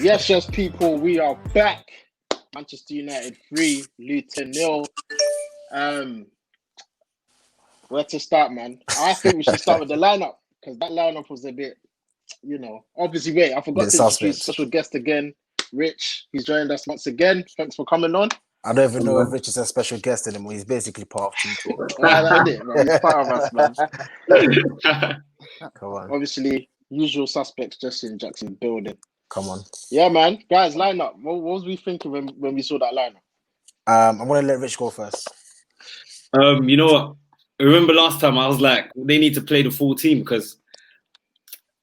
Yes, people, we are back. Manchester United 3, Luton 0. Where to start, man? I think we should start with the lineup because that lineup was a bit, obviously. Wait, I forgot to introduce special guest again, Rich. He's joined us once again. Thanks for coming on. I don't even know if Rich is a special guest anymore. He's basically part of Team Talk. That's it, man. He's part of us, man. Come on. Obviously, usual suspects, Jesse and Jackson building. Come on. Yeah, man. Guys, lineup. What was we thinking when we saw that lineup? I'm going to let Rich go first. You know what? I remember last time I was like, they need to play the full team because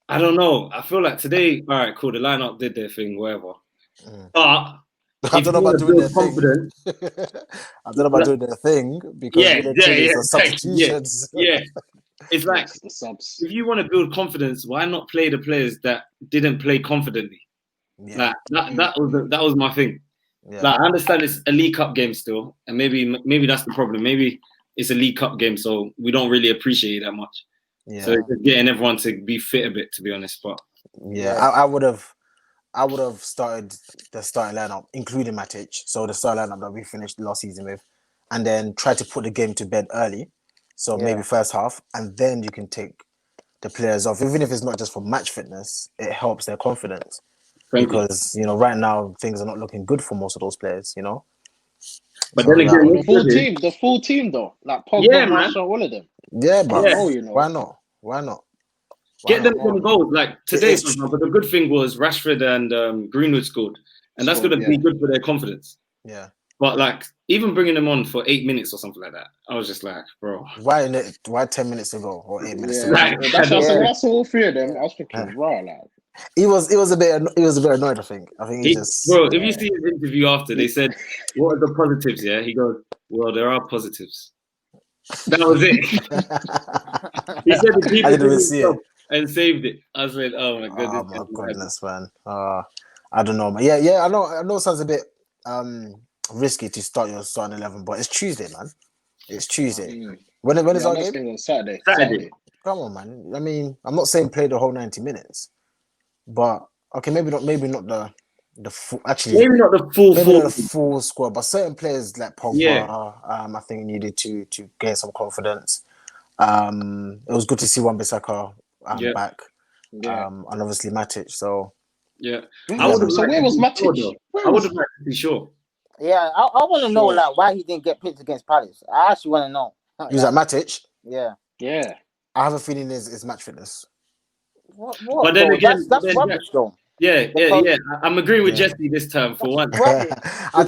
I don't know. I feel like today, all right, cool. The lineup did their thing, whatever. But I don't know about doing their thing. I don't know about doing their thing because substitutions. Yeah. It's like the subs. If you want to build confidence, why not play the players that didn't play confidently? Yeah. Like that was my thing. Yeah. Like I understand it's a League Cup game still, and maybe that's the problem. Maybe it's a League Cup game, so we don't really appreciate it that much. Yeah. So it's getting everyone to be fit a bit, to be honest. But I would have started the starting lineup, including Matic. So the starting lineup that we finished last season with, and then try to put the game to bed early. So maybe first half, and then you can take the players off. Even if it's not just for match fitness, it helps their confidence. Because right now things are not looking good for most of those players. But then again, the full team though, like Pogba, Marshall, all of them. Yeah, but why not? Get them some goals. Like today, but the good thing was Rashford and Greenwood scored, and that's going to be good for their confidence. Yeah. But like even bringing them on for 8 minutes or something like that, I was just like, bro, why 10 minutes ago or 8 minutes ago? That's all three of them. I was thinking, wow, like. He was a bit annoyed. I think he just. Bro, if you see his interview after, they said, "What are the positives?" Yeah, he goes, "Well, there are positives." That was it. He said the keeper didn't see it and saved it. I was like, "Oh my goodness!" Oh my goodness, man. I don't know, man. Yeah. I know. It sounds a bit risky to start your starting 11, but it's Tuesday, man. It's Tuesday. When is our game? On Saturday. Come on, man. I mean, I'm not saying play the whole 90 minutes. But okay, maybe not the full. Actually, maybe not the full squad, but certain players like Pogba, I think needed to gain some confidence. It was good to see Wan-Bissaka back, and obviously Matic. So where was Matic? I would have liked to be sure. Yeah, I want to know like why he didn't get picked against Palace. I actually want to know. He was at Matic. Yeah. I have a feeling it's match fitness. What? But then again, that's rubbish, though. Yeah. I'm agreeing with Jesse this time for once. I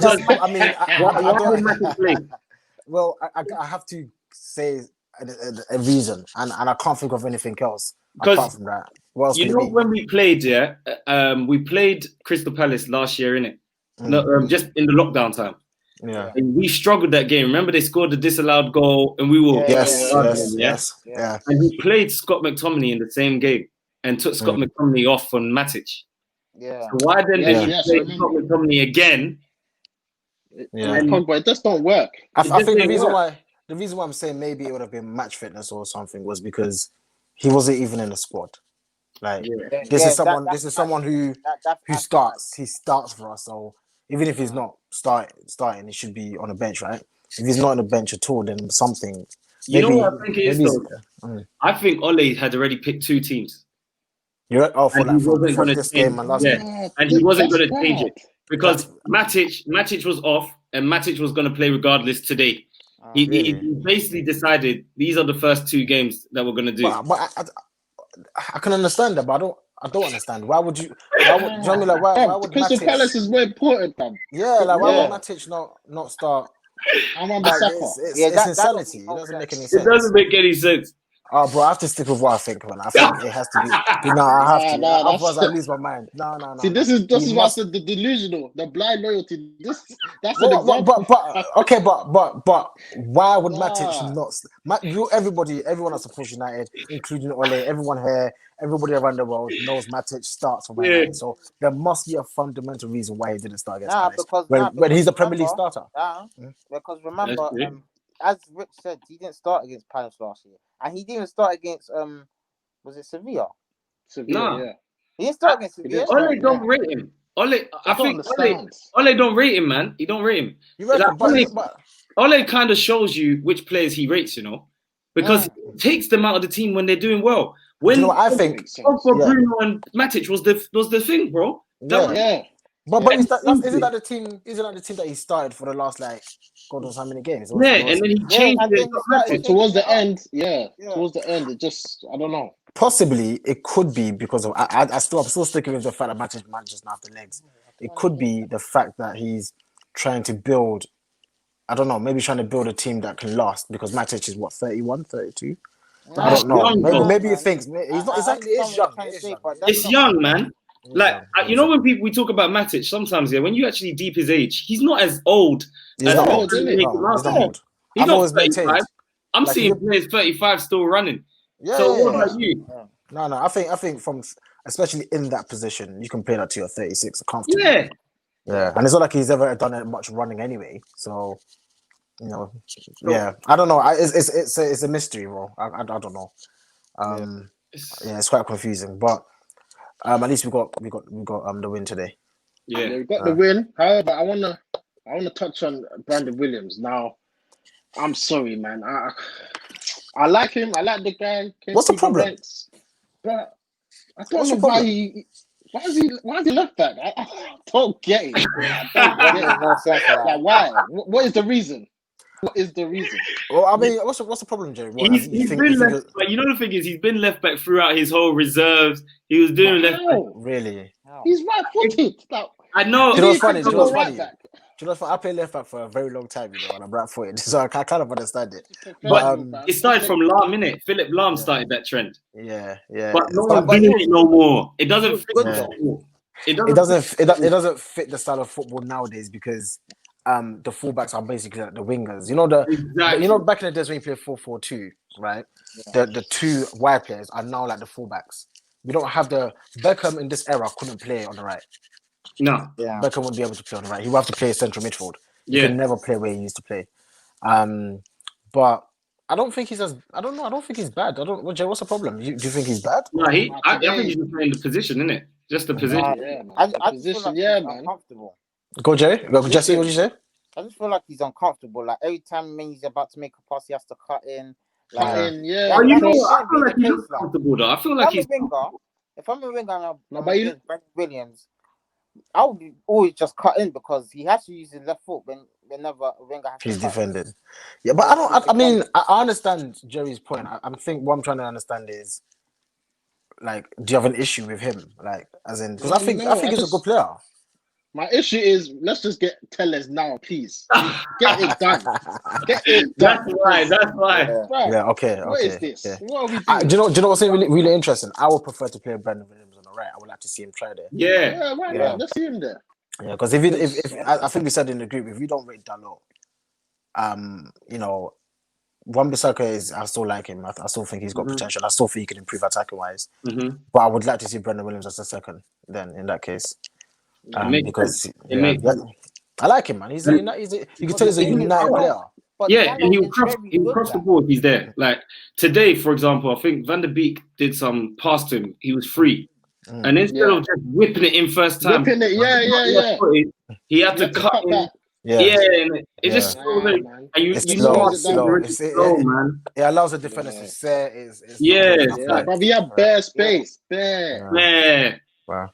have to say a reason, and I can't think of anything else apart from that. What else when we played, we played Crystal Palace last year, innit? Just in the lockdown time. Yeah. And we struggled that game. Remember, they scored the disallowed goal, and we were yes. And we played Scott McTominay in the same game. And took Scott McTominay off on Matic. Yeah. So why then did you play Scott McTominay again? But it just don't work. I think the reason why I'm saying maybe it would have been match fitness or something was because he wasn't even in the squad. Like this is someone who starts. He starts for us. So even if he's not starting, he should be on the bench, right? If he's not on the bench at all, then something. You know what I think it is though? I think Ole had already picked two teams. You're right. Oh, for this game and last game. And he wasn't going to change it because Matic was off and Matic was going to play regardless today. He basically decided these are the first two games that we're going to do. But I can understand that, but I don't understand. Why would why would Crystal Palace is more important, man. Yeah, like why would Matic not start? It's insanity. It doesn't make any sense. It doesn't make any sense. Oh, bro, I have to stick with what I think, man. I think it has to be. No, I have to. Otherwise, I lose my mind. No. See, this is why I said the delusional, the blind loyalty. That's an example. But why would Matic not? Everyone that supports United, including Ole, everyone here, everybody around the world knows Matic starts for Man United. So there must be a fundamental reason why he didn't start against Palace. When he's a Premier League starter. Because remember, as Rick said, he didn't start against Palace last year. And he didn't even start against was it Sevilla? Sevilla, He didn't start against Sevilla. Ole don't rate him. Ole, I think understand. Ole don't rate him, man. He don't rate him. You reckon? Ole kind of shows you which players he rates, because he takes them out of the team when they're doing well. When I think Bruno and Matic was the thing, bro. Yeah. But isn't that the team? Isn't that the team that he started for the last God knows how many games? And then he changed it. But towards the end, towards the end, it just I don't know. Possibly, it could be because of I'm still sticking with the fact that Matic manages now after legs. It could be the fact that he's trying to build. I don't know. Maybe trying to build a team that can last because Matic is 31, 32. I don't know. Maybe he thinks he's not exactly. It's young. It's young, man. Like when we talk about Matic, sometimes when you actually deep his age, he's not as old. He's not old. He's not 35. I'm seeing players 35 still running. What about you? No. I think from especially in that position, you can play that to your 36 comfortably. Yeah. And it's not like he's ever done much running anyway. So, I don't know. It's a mystery, bro. I don't know. It's quite confusing, but at least we got the win today. Yeah, we got the win. However, I wanna touch on Brandon Williams now. I'm sorry, man. I like him. I like the guy. What's the problem? But I don't know why is he left back? I don't get it. Like, why? What is the reason? What is the reason? Well, I mean, what's the problem, Jerry? He's been left back. The thing is, he's been left back throughout his whole reserves. He was doing left back. Really? He's right-footed. I know. Do you know what's funny? I played left back for a very long time, and I'm right-footed, so I kind of understand it. But it started from Lahm, innit? Philip Lahm started that trend. Yeah. But no one's doing it no more. It doesn't fit football. It doesn't fit the style of football nowadays because the fullbacks are basically like the wingers. Back in the days when you played 4-4-2, right? Yeah. The two wide players are now like the fullbacks. We don't have Beckham in this era couldn't play on the right. No. Yeah. Beckham wouldn't be able to play on the right. He would have to play central midfield. He can never play where he used to play. But I don't think he's I don't think he's bad. What's the problem? Do you think he's bad? No, I think he's just playing the position, isn't it? Just the position. I just feel like he's uncomfortable. Go, Jerry. Go, Jesse. What did you say? I just feel like he's uncomfortable. Like every time he's about to make a pass, he has to cut in. I feel like he's uncomfortable though. I feel like he's. If I'm a winger and I'm Brandon Williams, I would always just cut in because he has to use his left foot whenever a winger has he's defended. Yeah, but I understand Jerry's point. I think what I'm trying to understand is, like, do you have an issue with him? Like, as in, because I think he's a good player. My issue is let's just get Telles now, please. Get it done. Get it done. That's why. Yeah. Okay. What is this? Yeah. What are we doing? Do you know what's really, really interesting? I would prefer to play Brandon Williams on the right. I would like to see him try there. Yeah. Why not? Let's see him there. Yeah, because if I think we said in the group, if you don't rate Dalot, Wan-Bissaka is, I still like him. I still think he's got potential. I still think he can improve attacking wise. But I would like to see Brandon Williams as a second. Then in that case. Because I like him, man. You can tell he's a united player. And he'll cross the board. He's there. Like today, for example, I think Van der Beek did some pass to him. He was free, and instead of just whipping it in first time, he had to cut in. And it just man. Slow, man. It allows the defenders to set. But we have bare space, bare. Wow.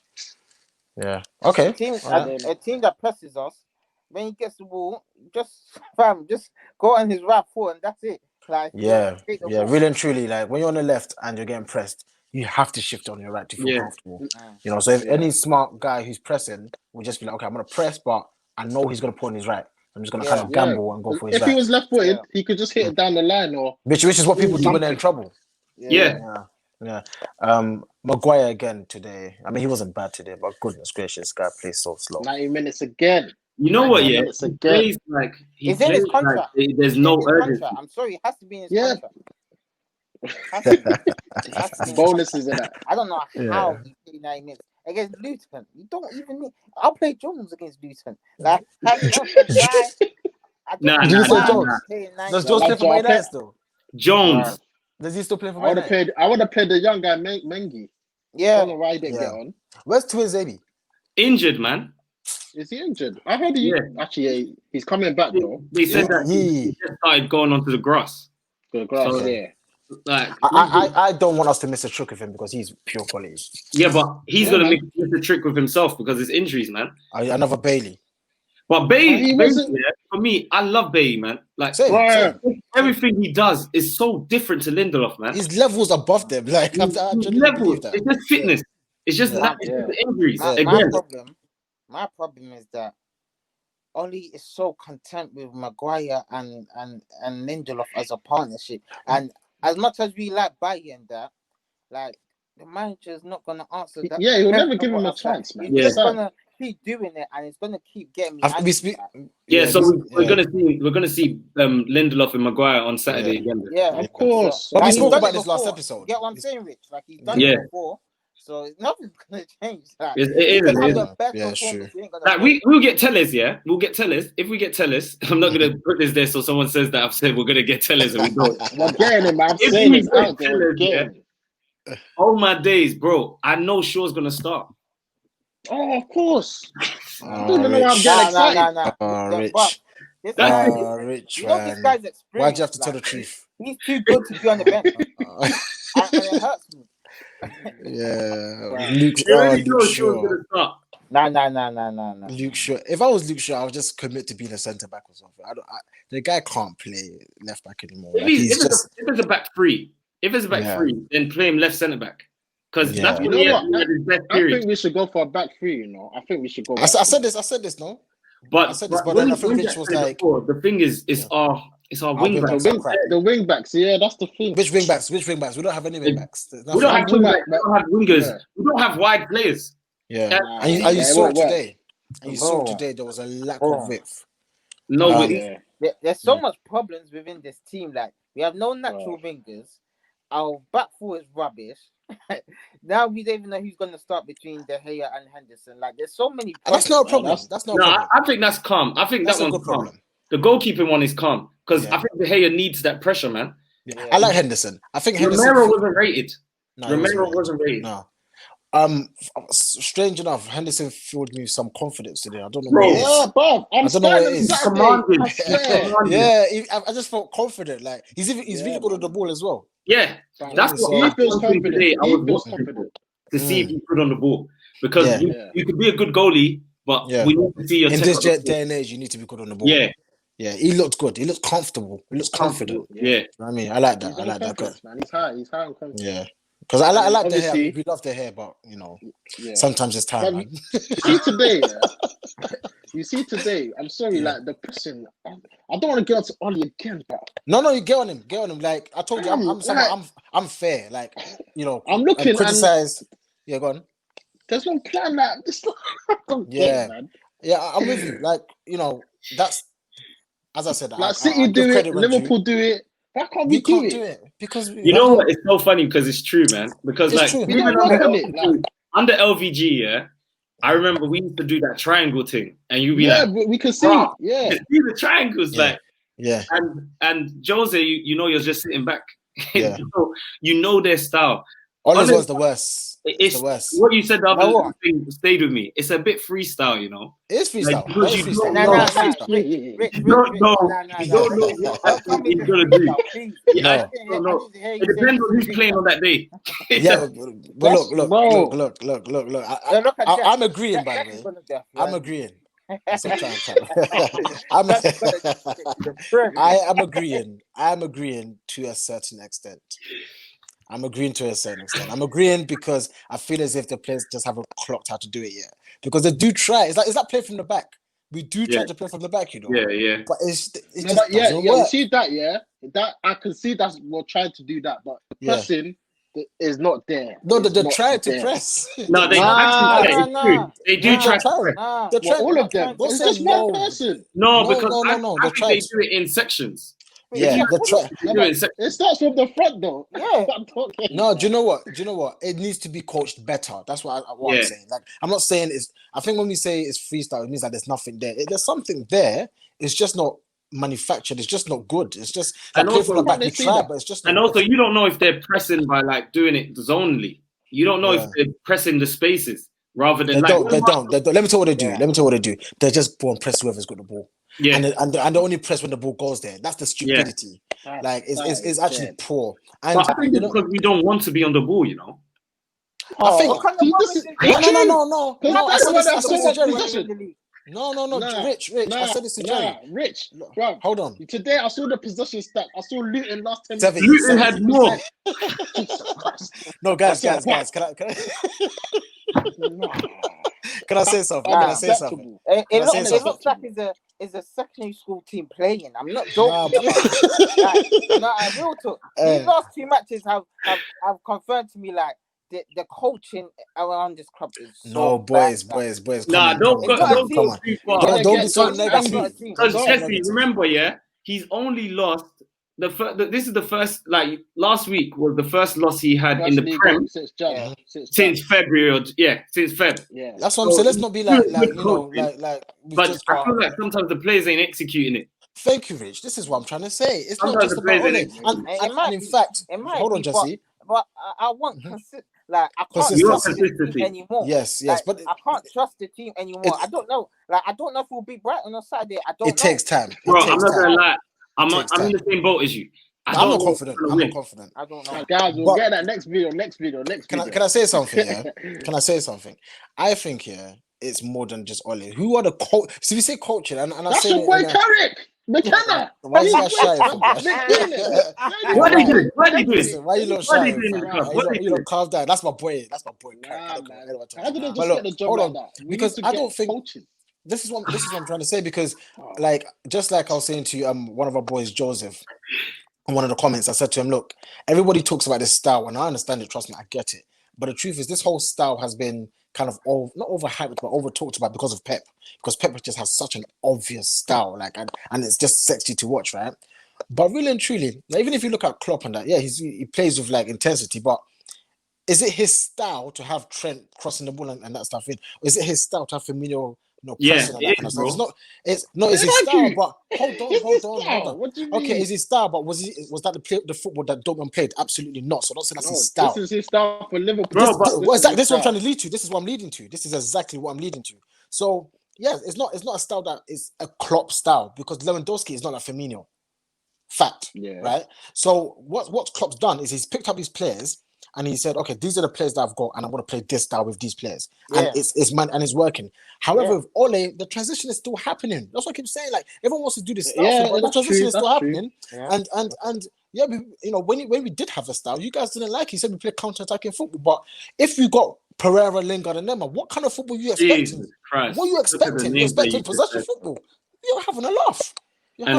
Yeah. Okay. A team that presses us, when he gets the ball, just go on his right foot and that's it. Like really and truly, like when you're on the left and you're getting pressed, you have to shift on your right to feel comfortable. So if any smart guy who's pressing will just be like, okay, I'm gonna press, but I know he's gonna put on his right. I'm just gonna kind of gamble and go for his right. If he was left-footed, he could just hit it down the line, or which is what people do when they're in trouble. Maguire again today. I mean, he wasn't bad today, but goodness gracious, guy plays so slow. 90 minutes again. You know what? Yeah, he plays like he's in his contract. Like, there's no urgency. I'm sorry, it has to be in his contract. Bonuses in that. I don't know how he played 90 minutes against Luton. You don't even need. I'll play Jones against Luton. Like, Did you say Jones? Does Jones play for Man Utd still? Jones. Does he still play for Man Utd? I would have played the young guy Mengi. Yeah. I don't know why he didn't get on. Where's Twins, baby? Injured, man. Is he injured? I heard actually he's coming back though. They said that he just started going onto the grass. The grass, So, yeah. Like, I don't want us to miss a trick with him because he's pure quality. Yeah, but he's gonna miss the trick with himself because it's injuries, man. Another Bailey. But Bailey, for me, I love Bailey, man. Like everything he does is so different to Lindelof, man. His levels above them. Like levels, it's just fitness. Yeah. It's just injuries. My problem is that Oli is so content with Maguire and Lindelof as a partnership, and as much as we like Bayern, that like the manager is not gonna answer that. Yeah, he'll never give him a chance, man. He's just gonna keep doing it, and it's gonna keep getting me. We're gonna see Lindelof and Maguire on Saturday again. Yeah, of course. But we spoke about this last episode. Get what I'm saying, Rich? Like he's done it before. So nothing's gonna change. Like, it is true. Like we'll get Tellers, yeah. We'll get Tellers. If we get Tellers, I'm not gonna put this there so someone says that I've said we're gonna get Tellers and we don't. We're getting him, man. I'm saying it's out there. Oh my days, bro. I know Shaw's gonna start. Oh, of course. I don't know why I'm getting excited. Rich. You know this guy's experienced. Why'd you have to tell the truth? He's too good to be on the bench. And it hurts me. Luke Shaw. Nah. Luke Shaw. If I was Luke Shaw, I would just commit to being a centre back or something. The guy can't play left back anymore. If it's a back three, then play him left centre back. Because that's what he had his best period. I think we should go for a back three. You know, I think we should go. I said this. No, but then I think Rich was like, the thing is, it's our wing backs. The wing backs, yeah, that's the thing. Which wing backs? We don't have any wing backs. We don't have wingers. Yeah. We don't have wide players. Yeah, and you saw it today. And you saw today there was a lack of width. There's so much problems within this team. Like we have no natural wingers. Our back four is rubbish. Now we don't even know who's going to start between De Gea and Henderson. Like there's so many problems. That's not a problem. That's not a problem. I think that's calm. I think that's that one's calm. The goalkeeping one is calm because I think De Gea needs that pressure, man. Yeah. I like Henderson. I think Henderson. Romero wasn't rated. Romero wasn't rated. No. Strange enough, Henderson filled me with some confidence today. I don't know. Bro, I don't know what it is. I just felt confident. Like he's really good on the ball as well. Yeah, that's what I feels confident. Today, I was confident to see if he put on the ball because you could be a good goalie, but we need to see your. In this day and age, you need to be good on the ball. Yeah, he looked good. He looked comfortable. He looks confident. Yeah, you know what I mean, I like that. Man. He's high on confidence. Yeah. Because I like the hair. We love the hair, but you know, sometimes it's time. Man. You see today. I'm sorry, like the person. I don't want to get on to Oli again, but no, you get on him. Like I told you, I'm fair. Like you know, I'm looking criticize. Yeah, go on. There's no plan. Like this. Man. Yeah, I'm with you. Like you know, that's as I said. Like City do it, Liverpool do it. Why can't we do it? Because you know what? It's so funny because it's true, man. Because like even under LVG, I remember we used to do that triangle thing, and you'd be like, we can see, see the triangles, and Jose, you know, you're just sitting back. you know their style. Oliver was the worst. It's the worst. What you said the other thing stayed with me. It's a bit freestyle, you know. It's freestyle. Like, you don't know what he's gonna do. It depends on who's playing on that day. Look. I'm agreeing, by the way. I'm agreeing. I'm agreeing to a certain extent. I'm agreeing because I feel as if the players just haven't clocked how to do it yet. Because they do try. It's like play from the back. We do try to play from the back, you know. Yeah. But it's just you see that, that I can see that we're trying to do that, but the pressing is not there. No, they're trying to press. No, they They do try to press. They're trying. All of them. It's just one person. No, because I think they do it in sections. Yeah, it starts from the front though. Yeah. No, do you know what? It needs to be coached better. That's what I'm saying. Like, I'm not saying it's. I think when we say it's freestyle, it means that there's nothing there. There's something there. It's just not manufactured. It's just not good. It's just. And also, from the back, we try, but it's just. And also, you don't know if they're pressing by like doing it zonally. You don't know if they're pressing the spaces. rather than They don't. Let me tell you what they do. Yeah. Let me tell you what they do. They just go and press whoever's got the ball. Yeah. And they only press when the ball goes there. That's the stupidity. Like it's actually poor. And but I think it's because we don't want to be on the ball, you know. I think no. I said this to Jerry. No, Rich. I said this to Jerry. Rich, bro. Hold on. Today I saw the possession stat. I saw Luton last 10 minutes. Luton had more. No, guys. Can I say something? Can I say something? It looks like it's a secondary school team playing. I'm not joking. I will talk. These last 2 matches have confirmed to me like the coaching around this club is so boys. Nah, don't go too far. Don't be so negative. Because Jesse, remember, he's only lost this is the first, like last week was the first loss he had in the Prem since February. Since Feb. Yeah, that's what I'm saying. Let's not be like you know, like. But I feel like sometimes the players ain't executing it. Thank you, Rich. This is what I'm trying to say. It's sometimes not just about Ole. And in fact, hold on, Jesse. But I want like I can't trust the team anymore. Yes, like, but I can't trust the team anymore. I don't know. Like I don't know if we'll be Brighton on Saturday. I don't know. It takes time. Bro, I'm not gonna lie. I'm in the same boat as you. I'm not confident. I don't know. Guys, we'll get that next video. Can I say something? Yeah? Can I say something? I think it's more than just Ole. Who are the coach? So we say coaching, and I that's say your boy Carrick. McKenna. Why you not shy? What are you doing? Why you not shy? You don't calm down. That's my boy. How did they just get the job like that? Because I don't think coaching. This is what I'm trying to say. Because like just like I was saying to you, one of our boys, Joseph, in one of the comments, I said to him, look, everybody talks about this style, and I understand it. Trust me, I get it. But the truth is, this whole style has been kind of not overhyped, but over talked about because of Pep. Because Pep just has such an obvious style, like, and it's just sexy to watch, right? But really and truly, even if you look at Klopp and that, he plays with like intensity. But is it his style to have Trent crossing the ball and that stuff in? Or is it his style to have Firmino? Pressing and that kind of stuff. It's his style, but hold on. What do you mean? Okay, is his style, but was that the football that Dortmund played? Absolutely not. So don't say that's his style. This is his style for Liverpool. This is what I'm trying to lead to. This is what I'm leading to. This is exactly what I'm leading to. So it's not a style that is a Klopp style because Lewandowski is not like Firmino. Fact, right? So what Klopp's done is he's picked up his players. And he said, okay, these are the players that I've got, and I'm going to play this style with these players. And it's working. However, with Ole, the transition is still happening. That's what I keep saying. Like, everyone wants to do this style, but the transition is still happening. Yeah. And when we did have a style, you guys didn't like it. You said we play counter-attacking football. But if you got Pereira, Lingard, and Nema, what kind of football are you expecting? What are you expecting? You're expecting possession football. You're having a laugh. I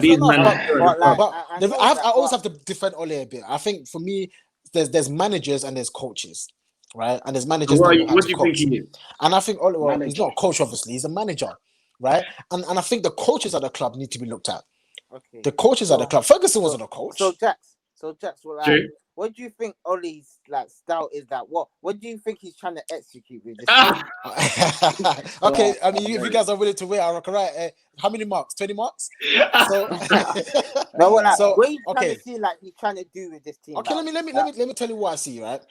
always have to defend Ole a bit. I think for me, there's managers and there's coaches, right? And there's managers. What do you think he is? And I think he's not a coach, obviously. He's a manager, right? And I think the coaches at the club need to be looked at. Okay. The coaches at the club. Ferguson wasn't a coach. So Jax, what do you think Ole's like style is? That what do you think he's trying to execute with this? Okay, I mean, if you guys are willing to wait, I reckon, right? How many marks? 20 marks? So, what are you trying to see? Like he's trying to do with this team? Okay, let me tell you what I see. Right,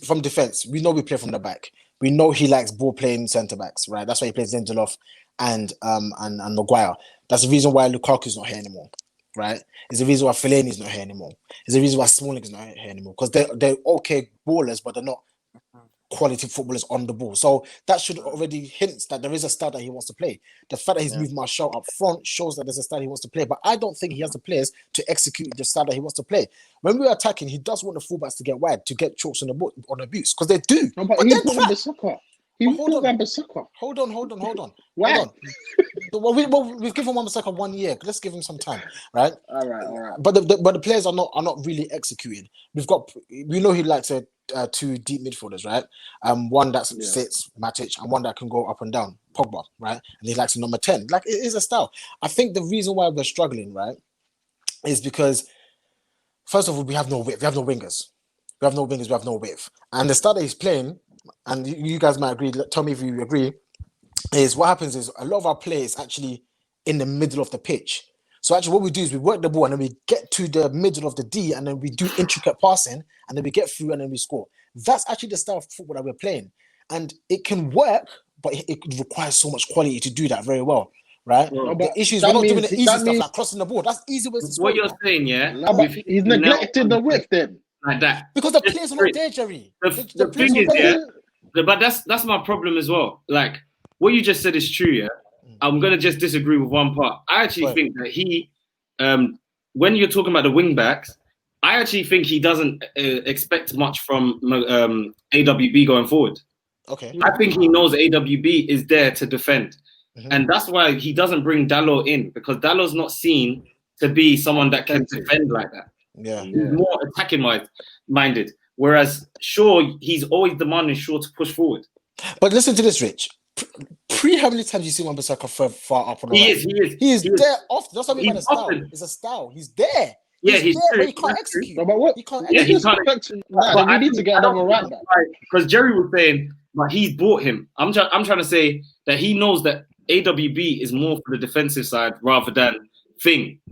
from defense, we know we play from the back. We know he likes ball playing centre backs. Right, that's why he plays Lindelof and Maguire. That's the reason why Lukaku's not here anymore. Right, it's the reason why Fellaini's not here anymore. It's the reason why Smalling's not here anymore because they're okay ballers, but they're not quality footballers on the ball. So that should already hints that there is a style that he wants to play. The fact that he's moved Martial up front shows that there's a style he wants to play. But I don't think he has the players to execute the style that he wants to play. When we're attacking, he does want the fullbacks to get wide, to get chokes on the boots because they do. No, but he put the soccer. Hold on. Why? We've given Wan-Bissaka 1 year. Let's give him some time, right? All right. But the players are not really executing. We know he likes two deep midfielders, right? One that sits Matic and one that can go up and down, Pogba, right? And he likes a number 10. Like it is a style. I think the reason why we're struggling, right, is because first of all we have no width. We have no wingers. We have no width. And the style that he's playing. And you guys might agree, tell me if you agree, is what happens is a lot of our play is actually in the middle of the pitch. So actually what we do is we work the ball and then we get to the middle of the D and then we do intricate passing and then we get through and then we score. That's actually the style of football that we're playing. and it can work, but it requires so much quality to do that very well, right? No, the issue is we're not doing the easy stuff like crossing the ball. That's easy ways to score. What you're saying, yeah? No, but he's neglected the width then. Like that. Because the players are not there, Jerry. The thing is, but that's my problem as well. Like, what you just said is true, yeah? I'm going to just disagree with one part. I actually think that he, when you're talking about the wing backs, I actually think he doesn't expect much from AWB going forward. Okay. I think he knows AWB is there to defend. And that's why he doesn't bring Dalot in, because Dalot's not seen to be someone that can defend like that. Yeah. He's more attacking minded. Whereas Shaw, he's always demanding Shaw to push forward. But listen to this, Rich. How many times you see Wan-Bissaka far up on the right? He is there often. That's what I mean by the style. It's a style. He's there. Yeah, he's there, but he can't execute. No, but what? He can't execute. We need to get another right back. Because Jerry was saying, but he's bought him. I'm trying to say that he knows that AWB is more for the defensive side rather than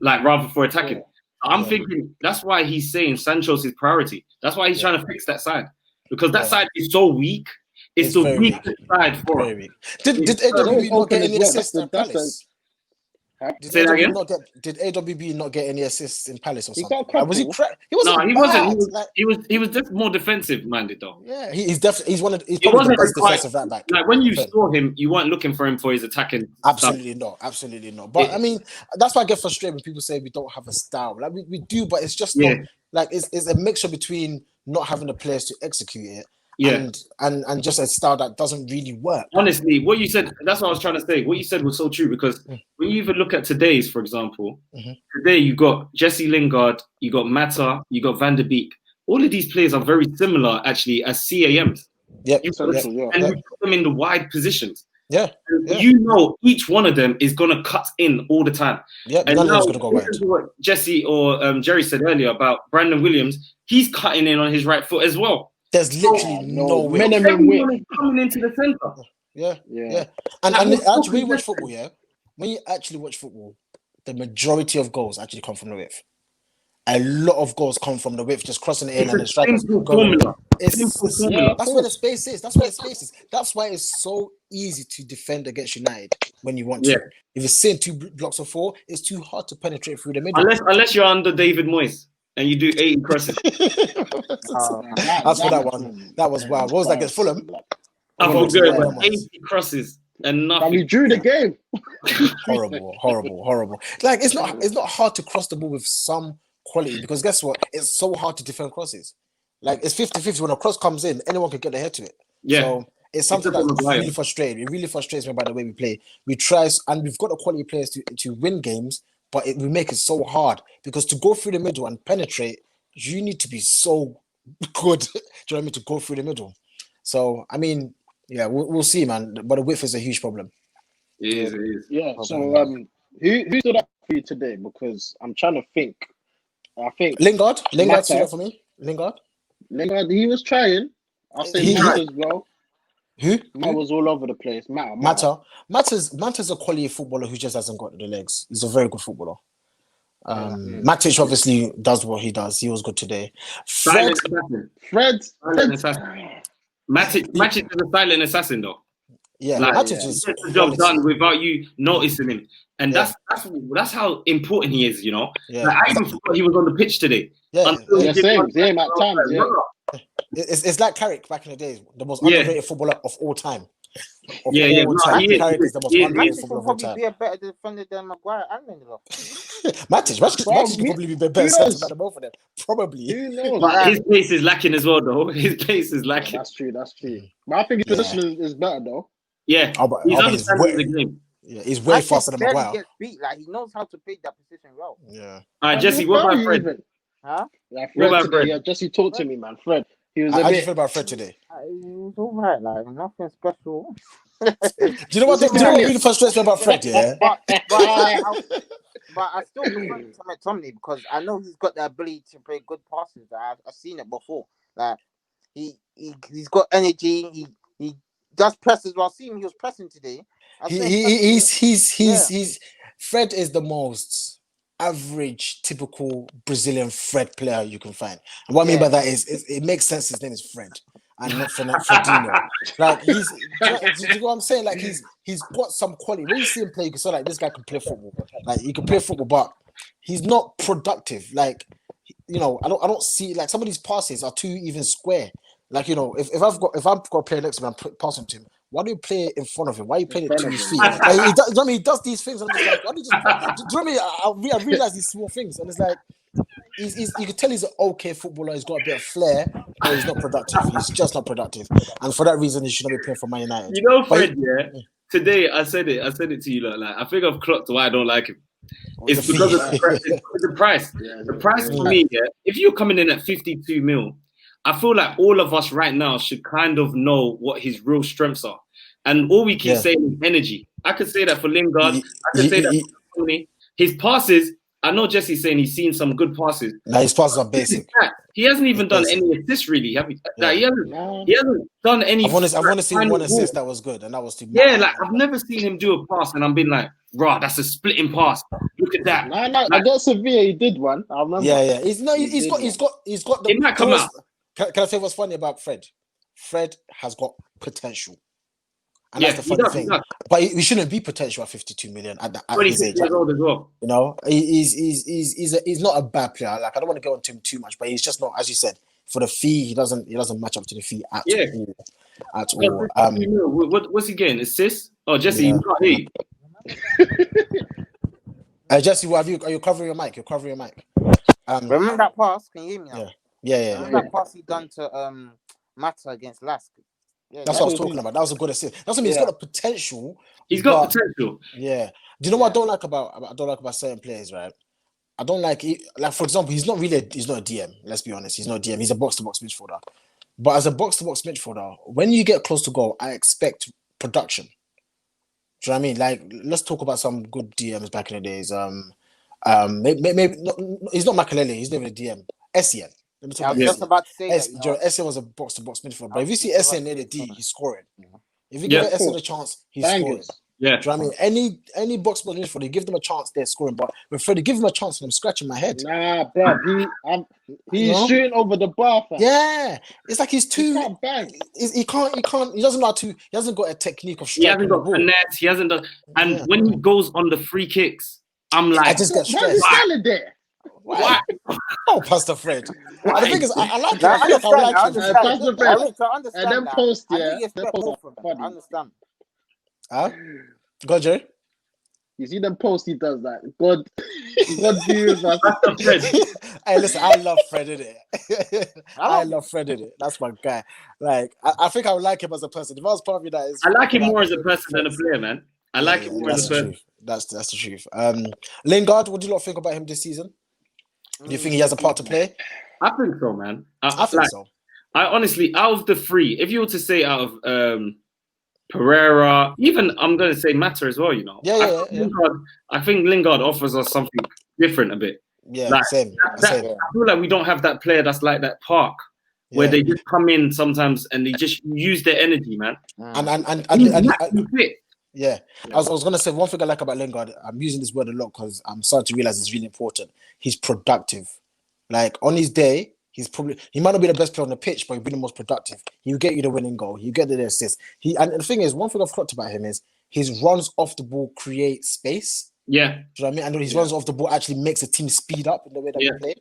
rather for attacking. Yeah. I'm thinking that's why he's saying Sancho's his priority. That's why he's trying to fix that side, because that side is so weak. It's the weakest side for him. Did AWB not get any assists in Palace? Say that again? Did AWB not get any assists in Palace or He something? got Was he? He wasn't. He was just more defensive minded though. Yeah, he's definitely he's probably the best defensive right back. Like when you saw him, you weren't looking for him for his attacking. Absolutely not. But I mean, that's why I get frustrated when people say we don't have a style. Like we do, but it's just not like it's a mixture between not having the players to execute it. And just a style that doesn't really work. Honestly, what you said, that's what I was trying to say. What you said was so true, because when you even look at today's, for example, today you got Jesse Lingard, you got Mata, you got Van der Beek. All of these players are very similar, actually, as CAMs. Yeah, you put them in the wide positions. Yeah. You know, each one of them is gonna cut in all the time. Yeah, and now gonna go wide. What Jesse or Jerry said earlier about Brandon Williams, he's cutting in on his right foot as well. There's literally no way. Minimum width coming into the center. Yeah. And actually, when you watch football, when you actually watch football, the majority of goals actually come from the width. A lot of goals come from the width, just crossing the air and the strikers going. That's where the space is. That's why it's so easy to defend against United when you want to. If you're seeing 2 blocks of 4, it's too hard to penetrate through the middle. Unless you're under David Moyes and you do 80 crosses. As for that one, that was wild. What was that against Fulham? I felt good. 80 crosses and nothing. And we drew the game. Horrible. Like it's not hard to cross the ball with some quality, because guess what? It's so hard to defend crosses. Like it's 50-50. When a cross comes in, anyone can get their head to it. Yeah. So it's something that's really frustrating. It really frustrates me by the way we play. We try, and we've got the quality players to win games, but we make it so hard, because to go through the middle and penetrate, you need to be so good. Do you know what I mean? To go through the middle. So I mean, yeah, we'll see, man. But the width is a huge problem. It is. Yeah. So who stood up for you today? Because I'm trying to think. I think Lingard stood up for me. Lingard, he was trying. I say Matt as well. Who? Matt was all over the place. Mata's a quality footballer who just hasn't got the legs. He's a very good footballer. Matic obviously does what he does. He was good today. Fred. Matic is a silent assassin though. Yeah, Matic is gets the job done without you noticing him. And that's how important he is, you know. Yeah. Like, I even forgot he was on the pitch today. Same at times. Yeah. It's like Carrick back in the days, the most underrated footballer of all time. Carrick is the most underrated footballer of all time. Be a better defender than Maguire and Lindelof. Matic could probably be better centre than both of them. Probably. But his pace is lacking as well, though. His pace is lacking. That's true. But I think his position is better, though. Yeah, he's understanding the game. Yeah, he's way faster than Maguire. Gets beat. Like he knows how to pick that position well. Yeah. All right, Jesse, what about Fred? Huh? Yeah, Fred. Yeah, Jesse talked to me, man. Fred. He was. How do you feel about Fred today? He was alright. Like nothing special. Do you know what really frustrates me about Fred? Yeah. But I still prefer McTominay, because I know he's got the ability to play good passes. I've seen it before. Like he's got energy. He does press as well. See him, he was pressing today. He's Fred is the most average, typical Brazilian Fred player you can find. And what I mean by that is it makes sense. His name is Fred, and not Fernandinho. Like do you know what I'm saying? Like he's got some quality. When you see him play, you can say like this guy can play football. Like he can play football, but he's not productive. Like I don't see like some of these passes are too even square. Like if I've got a player next to me, I'm passing to him. Why do you play in front of him? Why are you playing it to his feet? Like, he does these things, and I'm just like, why do you just? Do you know what I mean? I realize these small things, and it's like you can tell he's an okay footballer. He's got a bit of flair, but he's not productive. He's just not productive, and for that reason, he should not be playing for Man United. Fred, today I said it to you. Like I think I've clocked why I don't like him. It's because of the price. The price for me, if you're coming in at 52 mil, I feel like all of us right now should kind of know what his real strengths are. And all we keep saying is energy. I could say that for Lingard. I could say that for Tony. His passes, I know Jesse's saying he's seen some good passes. No, his passes are basic. He hasn't even done any assists, really. He hasn't done any. I've only seen one assist that was good, and that was to I've never seen him do a pass, and I'm being like, "Rah, that's a splitting pass. Look at that." No, against Sevilla, he did one. I remember. Yeah. He's got the. It might come out. Can I say what's funny about Fred? Fred has got potential. And that's the funny thing. But he shouldn't be potential at 52 million at his age. Years old as well. He's not a bad player. Like I don't want to go into him too much, but he's just not, as you said, for the fee, he doesn't match up to the fee at all. What's he getting? Assists? Oh, Jesse, you can't hear you. Jesse, are you covering your mic? You're covering your mic. Remember that pass? Can you hear me now? Yeah. Remember that pass he done to Mata against Lask? Yeah, that's what I was talking about. That was a good assist. That's what I mean. He's got the potential. He's got potential. Yeah. Do you know what I don't like about certain players, right? I don't like for example, he's not a DM. Let's be honest. He's not a DM. He's a box-to-box midfielder. But as a box-to-box midfielder, when you get close to goal, I expect production. Do you know what I mean? Like, let's talk about some good DMs back in the days. Maybe he's not Makalele. He's never a DM. Essien. I was just about to say Essien was a box-to-box midfielder. But if you see Essien near the D, he's scoring. If you give Essien a chance, he's scoring. Yeah. Do you know what I mean? Any box-to-box midfielder, you give them a chance, they're scoring. But with Freddie, give him a chance and I'm scratching my head. Nah, bro. He's shooting over the bar. Fam. Yeah. It's like he's too... He can't bang. He doesn't know how to... He hasn't got a technique of striking. He hasn't got finesse. He hasn't done... And when he goes on the free kicks, I'm like... I just get stressed. Why is he standing there? Why? Oh, Pastor Fred. The thing is, I like him. I understand. And then post, I understand. Huh? Go, Jerry. You see them posts he does that. God views us. Hey, listen, I love Fred, innit? I love Fred, innit? That's my guy. Like, I think I would like him as a person. If I was part of that, I like him more as a person than a player, man. I like him more as a person. That's the truth. Lingard, what do you lot think about him this season? Do you think he has a part to play? I think so, man. I think so. I honestly, out of the three, if you were to say out of Pereira, even I'm going to say Mata as well, you know. Yeah. I think Lingard offers us something different a bit. Yeah, like, same. I feel like we don't have that player that's like that Park, where they just come in sometimes and they just use their energy, man. Yeah. I was going to say one thing I like about Lingard. I'm using this word a lot because I'm starting to realize it's really important. He's productive. Like on his day, he might not be the best player on the pitch, but he'll be the most productive. He'll get you the winning goal. He'll get the assist. And the thing is, one thing I've thought about him is his runs off the ball create space. Yeah. Do you know what I mean? And his runs off the ball actually makes the team speed up in the way that we play.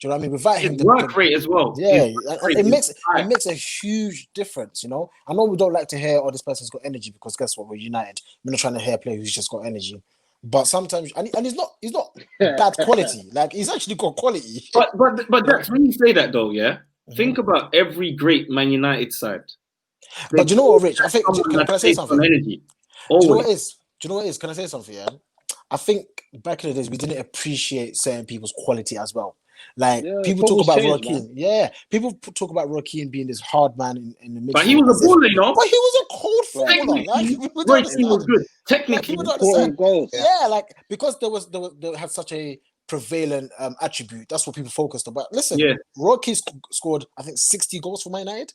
Do you know what I mean? Without him, his work rate as well. Yeah, it makes a huge difference. You know, I know we don't like to hear, "Oh, this person's got energy," because guess what? We're United. We're not trying to hear a player who's just got energy. But sometimes, and he's not bad quality. Like he's actually got quality. But that's when you say that though, yeah. Think about every great Man United side. But do you know what, Rich? I think can I say something? Energy. Do you know what it is? Do you know what it is? Can I say something? Yeah. I think back in the days we didn't appreciate certain people's quality as well. Like people talk about Roy Keane. Yeah, people talk about Roy Keane being this hard man in the midfield. But he was a baller, you know. But he was a cold footballer. Roy Keane was good. Technically, goals. Yeah, like because they had such a prevalent attribute. That's what people focused on. But listen, Roy Keane scored I think 60 goals for Man United.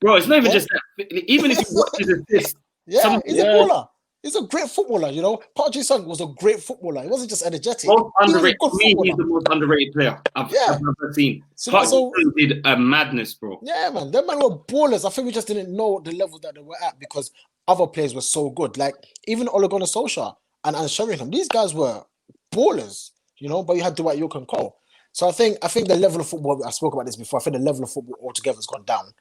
Bro, it's not even just that. Even if you watch his assist, he's a baller. He's a great footballer, you know. Park Ji-sung was a great footballer. He wasn't just energetic. Most underrated. He was a good footballer. He's the most underrated player I've ever seen. Park Ji-sung did a madness, bro. Yeah, man. Them men were ballers. I think we just didn't know the level that they were at because other players were so good. Like, even Ole Gunnar Solskjaer and Sheringham, these guys were ballers, you know, but you had Dwight York and Cole. So I think the level of football, I spoke about this before, I think the level of football altogether has gone down.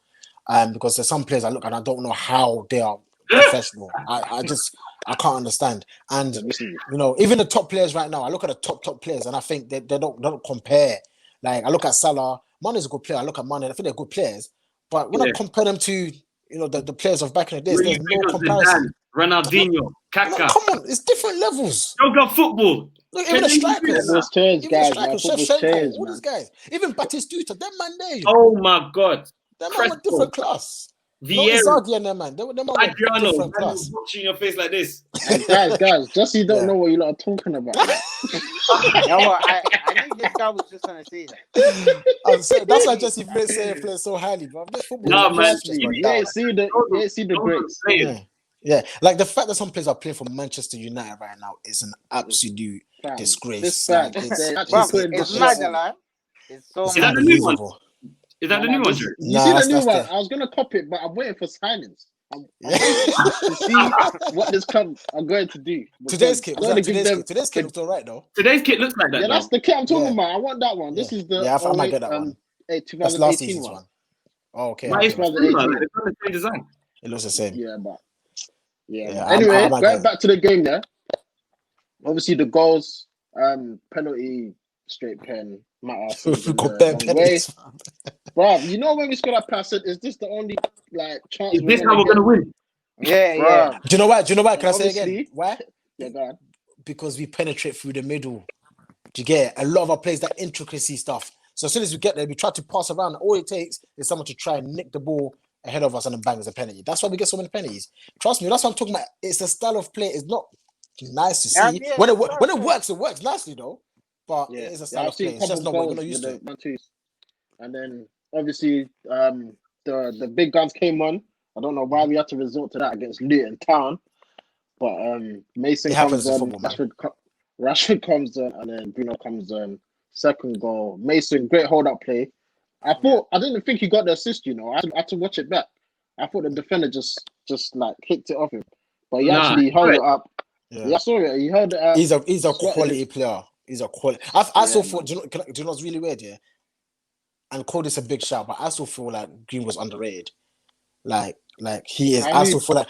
Because there's some players I look and I don't know how they are professional. I can't understand. And you know, even the top players right now, I look at the top players and I think they don't compare. Like I look at Salah, Mane is a good player. I look at Mane, I think they're good players. But when I compare them to, you know, the players of back in the days, there's no comparison. Ronaldinho, Kaká. Come on, it's different levels. Yoga football. Look, even the strikers, Shevchenko, all these guys, even Batistuta, them man there. Oh my God. Them man were different class. Vieira, Zardi and them man. Them man were Adriano, different class. watching your face like this. guys, just so you don't know what you lot are talking about. You know what? I knew this guy was just gonna say that. I'm saying, that's why Jesse plays so highly, bro. No, man. You ain't see the greats. Yeah, like the fact that some players are playing for Manchester United right now is an absolute disgrace. It's Like, it's mad, it's so Is that the new one? Is that the new one, Drew? You see the new one? I was gonna copy it, but I'm waiting for signings. I'm to see what this club are going to do. Today's kit looks alright though. Today's kit looks like that. Yeah, that's the kit I'm talking about. I want that one. This is the I might get that one. 2018 That's last season's one. Oh, okay. It's the same design. It looks the same. Yeah. Anyway, going back to the game there. Obviously, the goals, penalty, straight pen, matter. Bro, you know when we scored that pass, is this the only chance? Is this how we're gonna win? Yeah. Do you know why? Can I say again? Why? Yeah, go on. Because we penetrate through the middle. Do you get it? A lot of our players that intricacy stuff. So as soon as we get there, we try to pass around. All it takes is someone to try and nick the ball ahead of us and then bang as a penalty. That's why we get so many penalties. Trust me, that's what I'm talking about. It's the style of play. It's not nice to see. When it works nicely though. But it is a style of play. It's just not what we're not used to. And then obviously the big guns came on. I don't know why we had to resort to that against Luton Town. But Mason comes on, Rashford comes on, and then Bruno comes on. Second goal. Mason, great hold-up play. I didn't think he got the assist, you know. I had to watch it back. I thought the defender just kicked it off him. But he actually held it up. Yeah, I saw it. He held it up. He's a quality player. He's a quality. I still thought, do you know what's really weird, yeah? And call this a big shout, but I still feel like Green was underrated. Like he is. I still feel like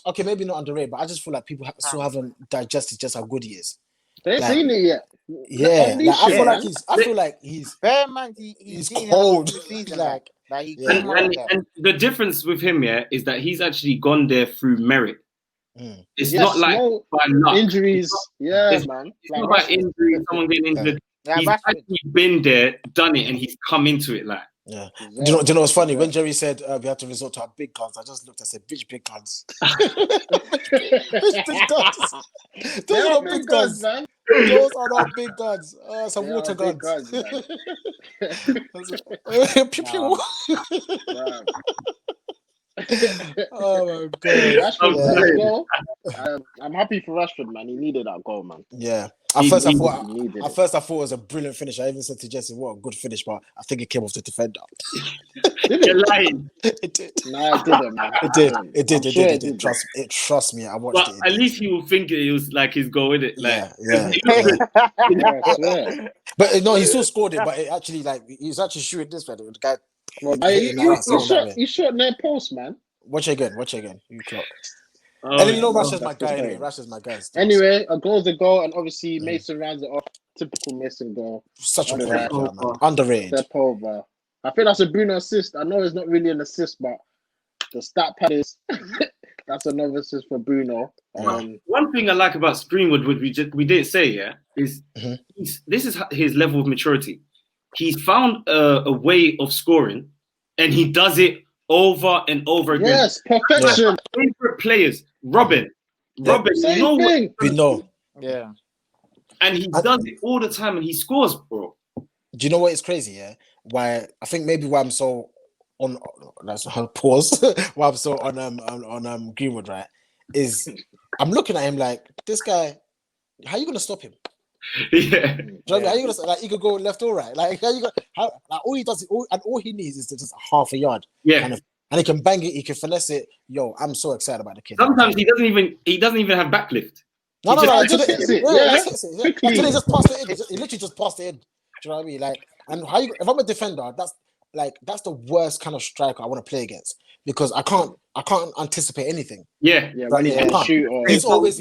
okay, maybe not underrated, but I just feel like people still haven't digested just how good he is. They ain't seen it yet. Yeah, I feel like he's fair man. He's cold. And the difference with him, is that he's actually gone there through merit. It's not like by luck. Injuries. It's man. Not by injury, someone getting injured. He's actually been there, done it, and he's come into it like. Yeah. Do you know what's funny? When Jerry said we had to resort to our big guns, I just looked and said, "Which big guns? Which big guns? Those are not big guns, man. Those are not big guns. Some water guns. Pew pew." Oh my God! I'm happy for Rashford, man. He needed that goal, man. Yeah. At first, I thought it was a brilliant finish. I even said to Jesse, "What a good finish!" But I think it came off the defender. You're lying. It did. No, it didn't, man. It did. Trust me. I watched it. At least he will think it was like his goal, isn't it? Like, yeah. But no, he still scored it. But it actually, he was actually shooting this way. The guy. You shot near post, man. Watch again. You clock. And then Rashford's my guy anyway. Rashford's my guy. Anyway, a goal's a goal, and obviously Mason rounds it off. Typical Mason goal. Such a great player, man. Underrated. Step over. I think that's a Bruno assist. I know it's not really an assist, but the stat pad is that's another assist for Bruno. One thing I like about Greenwood, we didn't say, is this is his level of maturity. He's found a way of scoring, and he does it over and over again. Yes, perfection. My favorite players, Robin. Same thing. We know. Yeah. And he does it all the time, and he scores, bro. Do you know what is crazy? Yeah, why I'm so on. That's pause. Why I'm so on Greenwood, right? is I'm looking at him like, this guy, how are you going to stop him? Yeah. Do you know what I mean? How you gonna, like, he could go left or right. Like, how you gonna, like, all he does, all he needs is just half a yard. Yeah. Kind of, and he can bang it, he can finesse it. Yo, I'm so excited about the kid. Sometimes he doesn't even have backlift. No, he just hits it. Today he just passed it in. He literally just passed it in. Do you know what I mean? Like, and if I'm a defender, that's the worst kind of striker I want to play against because I can't anticipate anything. Yeah. When he's gonna shoot, he's always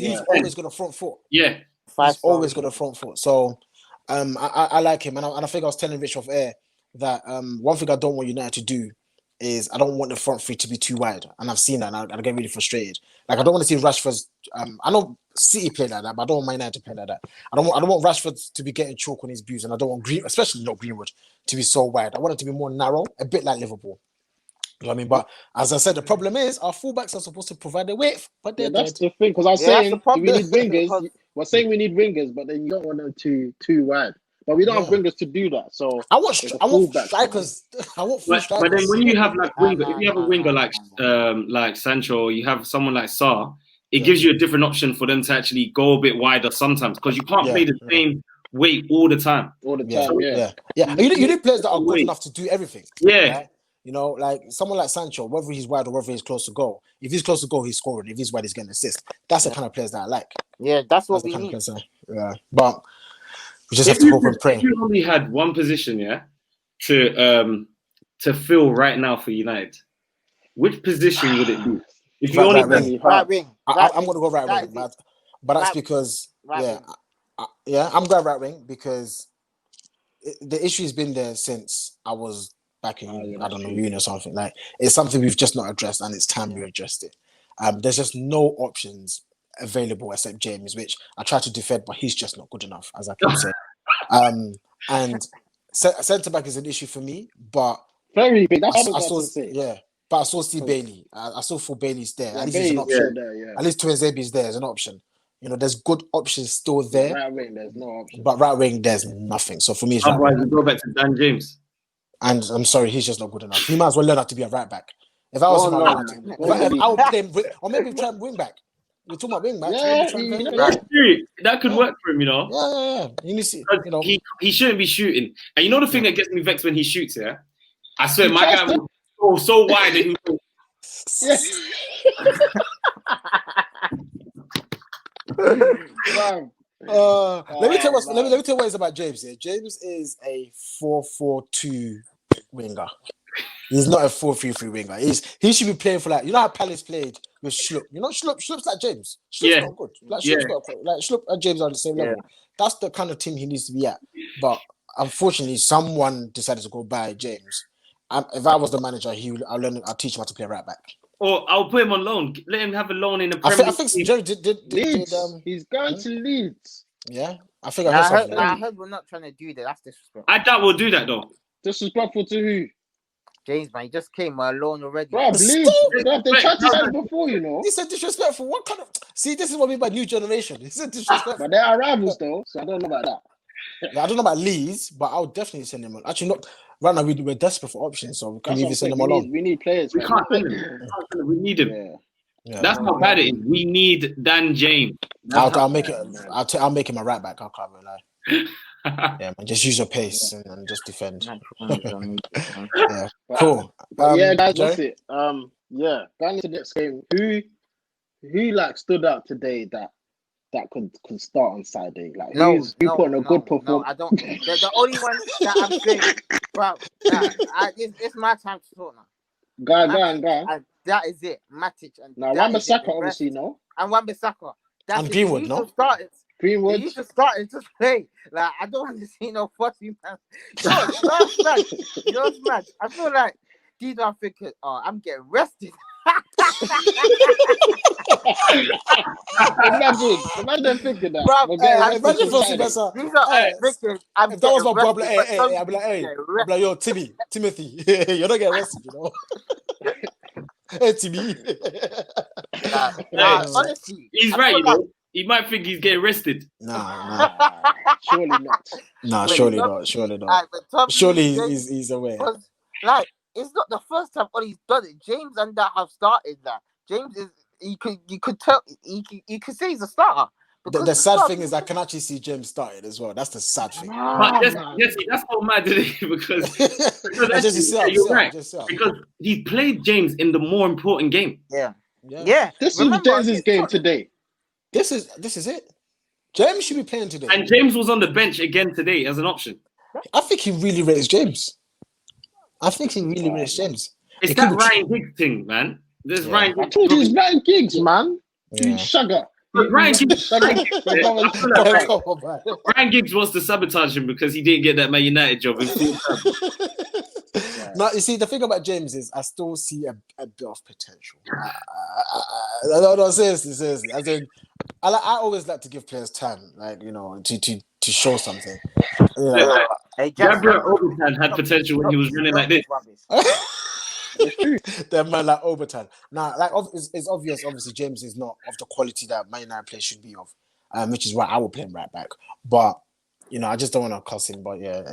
got a front foot. Yeah. He's always got a front foot. So, I like him, and I think I was telling Rich off air that one thing I don't want United to do is I don't want the front three to be too wide, and I've seen that, and I get really frustrated. Like I don't want to see Rashford's. I know City play like that, but I don't want Man United to play like that. I don't want Rashford to be getting chalk on his views, and I don't want especially not Greenwood, to be so wide. I want it to be more narrow, a bit like Liverpool. You know what I mean? But as I said, the problem is our fullbacks are supposed to provide the width, but that's the thing. Because I was saying we need wingers. We're saying we need wingers, but then you don't want them too wide. But we don't have wingers to do that. So I want strikers. I want full strikers. But then when you have like winger, if you have a winger like Sancho, or you have someone like Sarr, it gives you a different option for them to actually go a bit wider sometimes because you can't play the same weight all the time. All the time, yeah. You need players that are good enough to do everything. Yeah. Right? You know, like someone like Sancho, whether he's wide or whether he's close to goal. If he's close to goal, he's scoring. If he's wide, he's getting assist. That's the kind of players that I like. Yeah, that's what we need. Yeah, but we just have to hope and pray. If you only had one position, to fill right now for United, which position would it be? If you only right wing. I'm going to go right wing, but that's because I'm going right wing because the issue has been there since I was back in uni or something. Like it's something we've just not addressed, and it's time we addressed it. There's just no options available except James, which I try to defend, but he's just not good enough, as I keep saying. And centre back is an issue for me, but very big. That's I saw but I saw Steve Bailey. I saw for Bailey's there. At least he's an option. At least Tuanzebe's there as an option. You know, there's good options still there. Right wing, there's no option. But right wing, there's nothing. So for me, it's otherwise you go back to Dan James. And I'm sorry, he's just not good enough. He might as well learn how to be a right back. If I was I would play him, or maybe try wing back. You're talking about wing back. That could work for him, you know. Yeah. You need to, you know, he shouldn't be shooting. And you know the thing that gets me vexed when he shoots, I swear my guy will go so wide that he will. Let me tell you what is about James here. James is a 4-4-2 winger. He's not a 4-3-3 winger. He should be playing for like, you know how Palace played with Schlupp. You know Schlupp's like James. Schlupp's not good. Schlupp and James are on the same level. That's the kind of team he needs to be at. But unfortunately, someone decided to go buy James. If I was the manager, I'll teach him how to play right back. Or I'll put him on loan. Let him have a loan in the Premier League. I think Jerry did he's going to Leeds. Yeah, I think I heard something. I heard we're not trying to do that. That's disrespectful. I doubt we'll do that though. Disrespectful to who? James, man, he just came alone already. Bro, Leeds. They tried to sign him before, you know. He said disrespectful. What kind of? See, this is what I mean by new generation. He said disrespectful. But they are rivals though, so I don't know about that. I don't know about Leeds, but I'll definitely send him on. Actually, not right now. We're desperate for options, so we can't even send him along. We need players. We can't send him. We need him. Yeah. That's how bad it is. We need Dan James. I'll make it. I'll make him a right back. I can't lie. Yeah, man, just use your pace and just defend. Yeah, cool. Guys, that's it. Going into the next game, who like stood out today that could start on Saturday? Like, who put on a good performance? No, I don't. The only one that I'm saying, bro, it's my time to talk now. Go on. That is it. Matic and now Wan-Bissaka, obviously, no. And Wan-Bissaka. And Greenwood, no. Greenwood. You just started to play. Like, I don't want to see no 40 man. Last match. I feel like these are thinking, I'm getting rested. Imagine thinking that. Imagine Fosu Bessa. If that was my problem, I'd be like, yo, Timothy, you're not getting rested, you know. Hey, Timmy. Honestly, he's right, you know. He might think he's getting arrested. Nah. Surely not. Nah, surely not. Surely he's aware. Like, it's not the first time Ollie's done it. James and that have started that. James you could tell you could say he's a starter. The sad thing is I can actually see James started as well. That's the sad thing. But yes, that's not mad, is it? Because you're right. Because he played James in the more important game. Yeah. This is James's game today. This is it. James should be playing today. And James was on the bench again today as an option. I think he really rates James. It's that Ryan Giggs thing, man. There's Ryan Giggs. I told you it's Ryan Giggs, man. You sugar. Ryan Giggs wants to sabotage him because he didn't get that Man United job. No, you see, the thing about James is I still see a bit of potential. No, seriously. I always like to give players time, like, to show something. Gabriel Obertan had potential when he was running like this. That man like Obertan. Now, like it's obvious. Obviously, James is not of the quality that Man United players should be of, which is why I will play him right back. But I just don't want to cuss him. But yeah,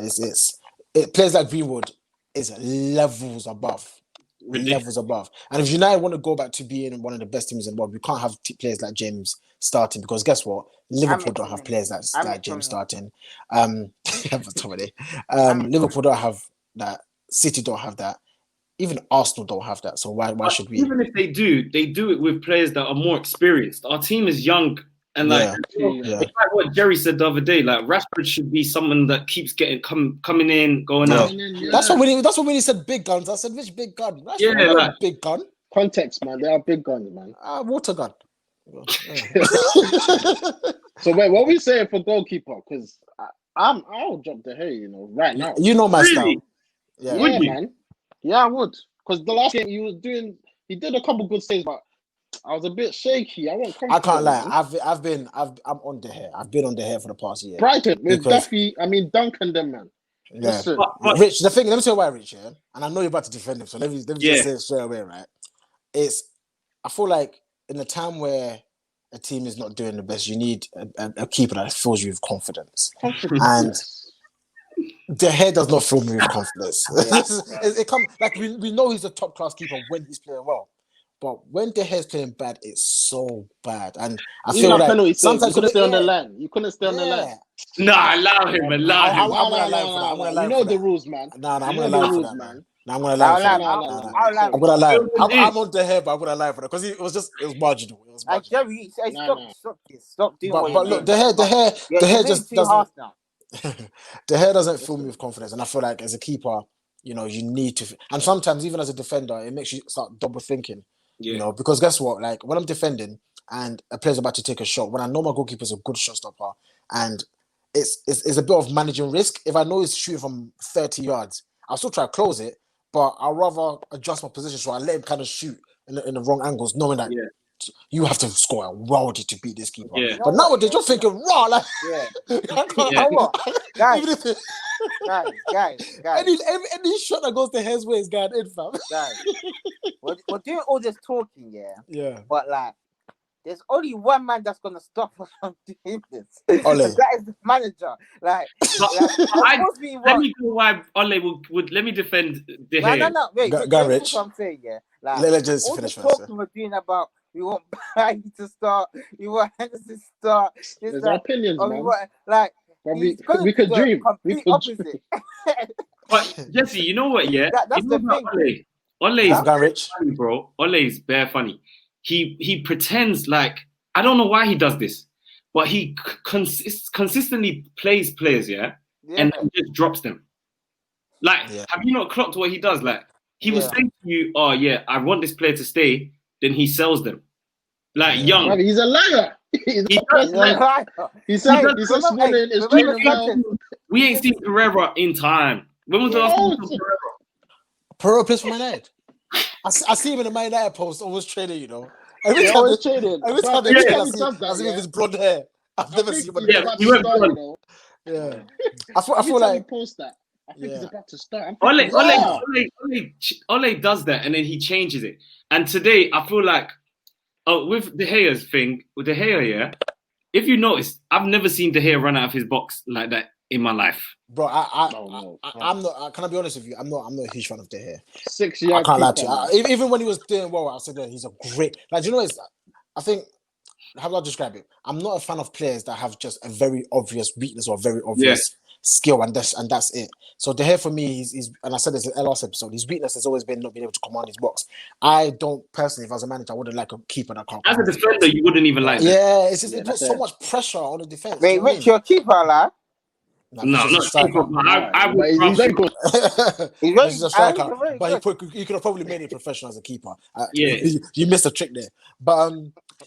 it players like Greenwood is levels above. Levels above. And if United want to go back to being one of the best teams in the world, we can't have players like James starting, because guess what? Liverpool don't have players like James starting. Liverpool don't have that. City don't have that. Even Arsenal don't have that. So why should we? Even if they do it with players that are more experienced. Our team is young. And it's like what Jerry said the other day. Like Rashford should be someone that keeps coming in, going out. That's what when he said big guns. I said, which big gun? Rashford, big gun. Context, man. They are big guns, man. Water gun. So wait, what are we saying for goalkeeper? Because I'll drop the hair, right now. You know my style. Yeah, man. Yeah, I would. Because the last game he did a couple good saves, but I was a bit shaky. I can't lie. I'm on the hair. I've been on the hair for the past year. Brighton with Duffy. Duncan, them, man. Yeah. Rich, let me tell you why, Rich. Yeah, and I know you're about to defend him, so let me just say it straight away, right? I feel like in a time where a team is not doing the best, you need a keeper that fills you with confidence. And the hair does not fill me with confidence. We know he's a top class keeper when he's playing well. But when De Gea's playing bad, it's so bad. And I feel like sometimes you couldn't stay on the line. You couldn't stay on the line. Nah, allow him. I'm gonna allow for that. You know the rules, man. No, I'm gonna allow for that, man. I'm gonna allow for that. I'm on De Gea, but I'm gonna allow for that because it was marginal. It was marginal. Jerry, stop doing what but look, De Gea just doesn't. De Gea doesn't fill me with confidence, and I feel like as a keeper, you need to. And sometimes even as a defender, it makes you start double thinking. Yeah. Because guess what? Like when I'm defending and a player's about to take a shot, when I know my goalkeeper is a good shot stopper, and it's a bit of managing risk. If I know he's shooting from 30 yards, I'll still try to close it, but I'll rather adjust my position so I let him kind of shoot in the wrong angles, knowing that you have to score a worldie to beat this keeper. Yeah. But nowadays you're thinking raw, like guys. Any shot that goes to his way is going in, fam. Guys, we're doing all this talking, yeah. But like, there's only one man that's gonna stop us from doing this. Ole. That is the manager. Let me go why Ole would let me defend De Gea. No. Wait, go Rich. What I'm saying, Like, let's just all finish the first. talking we're doing about we want Bailly to start, we want Henderson to start. There's our opinions, man. We could dream. Complete opposite. But Jesse, you know what? Yeah, that's the thing. Ole is Rich, funny, bro. Ole is bare funny. He pretends like I don't know why he does this, but he consistently plays players, and then just drops them. Like, have you not clocked what he does? Like, he will say to you, "Oh yeah, I want this player to stay." Then he sells them. Like young. He's a liar. He's a liar. He said this morning is we ain't seen Pereira in time. When was the last time Pereira? Pereira plays for Man United. I see him in the Man United post, always training, Every time they training. Every time they training, I see his blonde hair. I've never seen him. He went blonde. Yeah. I feel like post that. I think he's about to start. Ole does that and then he changes it. And today I feel like with De Gea's thing, with De Gea, if you notice, I've never seen De Gea run out of his box like that in my life. Bro, no. I'm not. Can I be honest with you? I'm not a huge fan of De Gea. 6 yard. I can't lie to you. Even when he was doing well, I said that he's a great. Like, do you know what? I think. How do I describe it? I'm not a fan of players that have just a very obvious weakness or very obvious skill, and that's it. So De Gea for me, he's and I said this in the last episode. His weakness has always been not being able to command his box. I don't personally, if I was a manager, I wouldn't like a keeper that can't. As a defender, you wouldn't even like that. Yeah, it's just it puts so much pressure on the defense. Wait, Rich, your keeper, lad? No, not keeper. I would. He's very good. He's a striker, but he could have probably made it professional as a keeper. You missed a trick there, but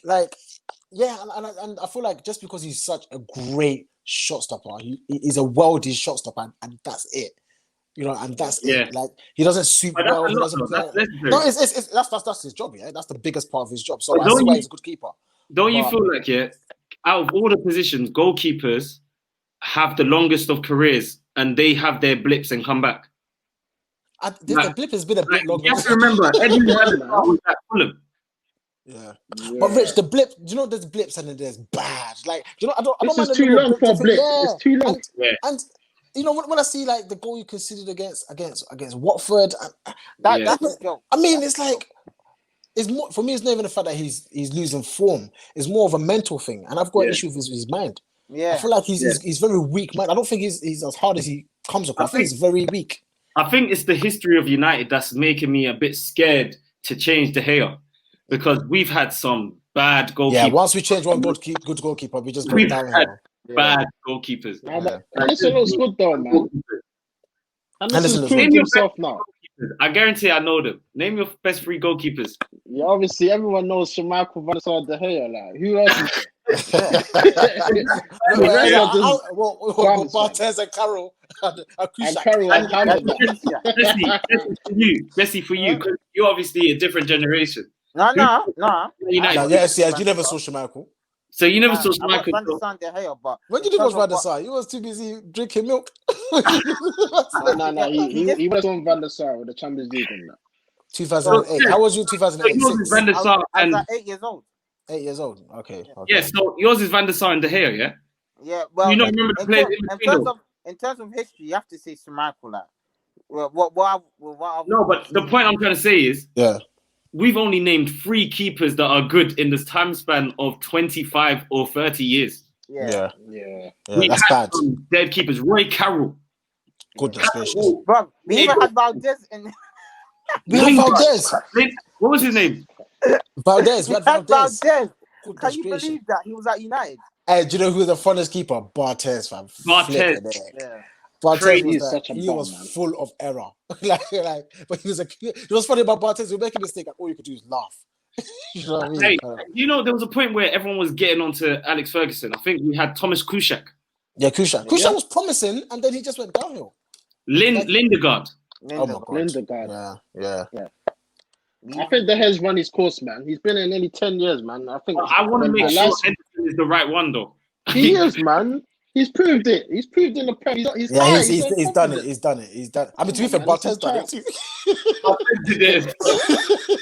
like. Yeah, and I feel like just because he's such a great shot stopper, he's a worldly shot stopper, and that's it. You know, and that's it. Like he doesn't suit well. He doesn't that's his job. Yeah, that's the biggest part of his job. So I see why he's a good keeper. Don't you feel like out of all the positions, goalkeepers have the longest of careers, and they have their blips and come back. The blip has been a bit longer. You have to remember, Eddie was at Fulham. Yeah, but Rich, the blip. Do you know there's blips and then there's bad. Like, do you know, I don't This mind is too long for a blip. Yeah. It's too long. And you know when I see like the goal you considered against Watford, That's I mean, it's like it's more for me. It's not even the fact that he's losing form. It's more of a mental thing, and I've got an issue with his mind. Yeah, I feel like he's very weak, man. I don't think he's as hard as he comes across. I think he's very weak. I think it's the history of United that's making me a bit scared to change De Gea. Because we've had some bad goalkeepers. Yeah, once we change one good goalkeeper, we just go down here. Bad goalkeepers. Henderson looks good though, man. Henderson's proved himself now. I guarantee I know them. Name your best 3 goalkeepers. Yeah, obviously everyone knows Schmeichel, Van der Sar, De Gea. Like, who else? Barthez and Carroll. Jesse, for you, because you're obviously a different generation. No. Yes, you never saw Schmeichel. So you never saw Schmeichel. When did you watch Van der Sar? You was too busy drinking milk. No. He was on Van der Sar with the Champions League in that. 2008. How was you 2008? Yours is Van der Sar I was 8 years old. 8 years old. Okay. Yeah, so yours is Van der Sar and De Gea, yeah? Yeah, well, you don't remember the players in terms of history, you have to say Schmeichel. Like, no, but the point I'm trying to say is, we've only named 3 keepers that are good in this time span of 25 or 30 years. Yeah. We That's had bad. some dead keepers. Roy Carroll. Goodness gracious. Bro, we even had Valdez in. We had Valdez. What was his name? Valdez. We had Valdez. Can you believe that he was at United? Hey, do you know who was the funnest keeper? Barthez, fam. Barthez. Barthez was full of error. But he was it was funny about Barthez. He would make a mistake, and all you could do is laugh. You know what I mean? Hey, there was a point where everyone was getting onto Alex Ferguson. I think we had Thomas Kuszczak. Yeah, Kuszczak. Kuszczak was promising, and then he just went downhill. Lindegaard. Oh my God. Lindegaard. Yeah. I think De Gea's run his course, man. He's been in nearly 10 years, man. I think. I want to make sure Henderson is the right one, though. He is, man. He's proved it. He's proved in the Prem. He's done it. He's done it. I mean, to be fair, Barthez done it too.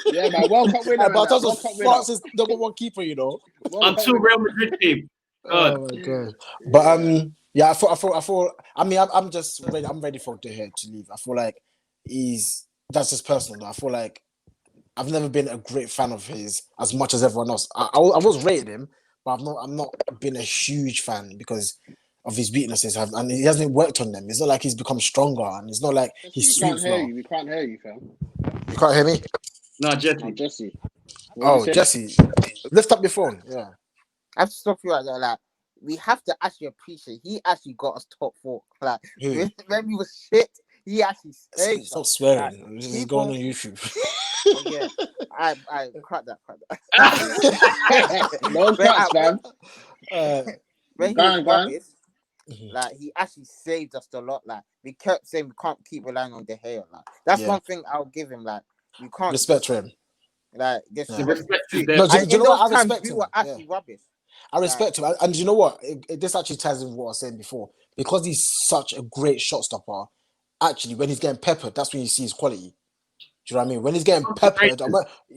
Yeah, man. World Cup winner. Barthez was France's number 1 keeper, you know. Until Real Madrid came. Oh my God. But yeah, I thought. I mean, I'm just ready. I'm ready for De Gea to leave. I feel like that's just personal. Though. I feel like I've never been a great fan of his as much as everyone else. I was rated him, but I'm not been a huge fan because of his weaknesses, and he hasn't worked on them. It's not like he's become stronger, and it's not like he's sweet now. We can't hear you, fam. You can't hear me? No, Jesse. No, Jesse. Jesse. Lift up your phone. Yeah. I have to stop you right there. Like, we have to actually appreciate he actually got us top 4. Like, when we was shit, he actually saved us. Stop swearing. This is going on YouTube. Yeah, I cut that. No cuts, man. When he was rubbish, like he actually saved us a lot. Like we kept saying we can't keep relying on De Gea. Like that's one thing I'll give him. Like you can't respect to him. Like this. Respect do you know what? I respect him. We were actually rubbish. I respect him, and you know what? This actually ties in with what I was saying before. Because he's such a great shot stopper. Actually, when he's getting peppered, that's when you see his quality. Do you know what I mean? When he's getting peppered,